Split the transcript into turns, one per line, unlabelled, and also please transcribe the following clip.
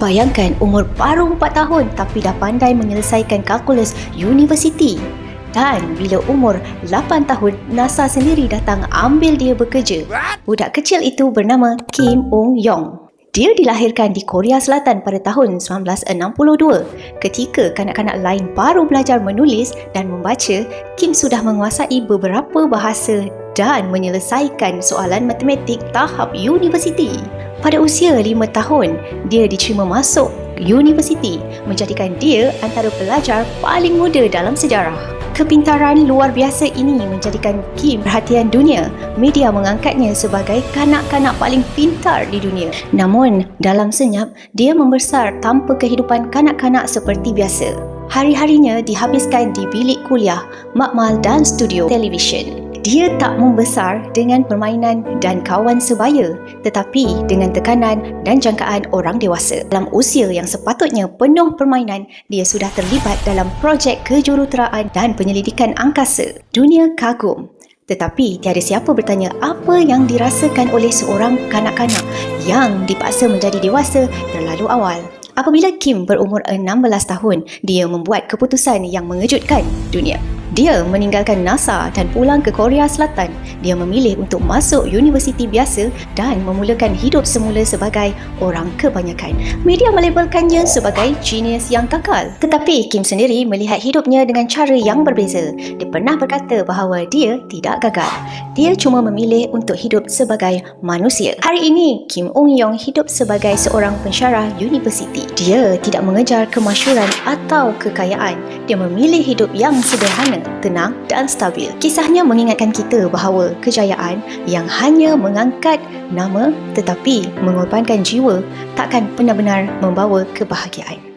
Bayangkan umur baru 4 tahun tapi dah pandai menyelesaikan kalkulus universiti. Dan bila umur 8 tahun, NASA sendiri datang ambil dia bekerja. Budak kecil itu bernama Kim Ung-yong. Dia dilahirkan di Korea Selatan pada tahun 1962. Ketika kanak-kanak lain baru belajar menulis dan membaca, Kim sudah menguasai beberapa bahasa dan menyelesaikan soalan matematik tahap universiti. Pada usia 5 tahun, dia diterima masuk universiti, menjadikan dia antara pelajar paling muda dalam sejarah. Kepintaran luar biasa ini menjadikan Kim perhatian dunia. Media mengangkatnya sebagai kanak-kanak paling pintar di dunia. Namun, dalam senyap, dia membesar tanpa kehidupan kanak-kanak seperti biasa. Hari-harinya dihabiskan di bilik kuliah, makmal dan studio televisyen. Dia tak membesar dengan permainan dan kawan sebaya, tetapi dengan tekanan dan jangkaan orang dewasa. Dalam usia yang sepatutnya penuh permainan, dia sudah terlibat dalam projek kejuruteraan dan penyelidikan angkasa. Dunia kagum. Tetapi tiada siapa bertanya apa yang dirasakan oleh seorang kanak-kanak yang dipaksa menjadi dewasa terlalu awal. Apabila Kim berumur 16 tahun, dia membuat keputusan yang mengejutkan dunia. Dia meninggalkan NASA dan pulang ke Korea Selatan. Dia memilih untuk masuk universiti biasa dan memulakan hidup semula sebagai orang kebanyakan. Media melabelkannya sebagai genius yang gagal. Tetapi Kim sendiri melihat hidupnya dengan cara yang berbeza. Dia pernah berkata bahawa dia tidak gagal. Dia cuma memilih untuk hidup sebagai manusia. Hari ini, Kim Ung-yong hidup sebagai seorang pensyarah universiti. Dia tidak mengejar kemasyhuran atau kekayaan. Dia memilih hidup yang sederhana, tenang dan stabil. Kisahnya mengingatkan kita bahawa kejayaan yang hanya mengangkat nama tetapi mengorbankan jiwa takkan benar-benar membawa kebahagiaan.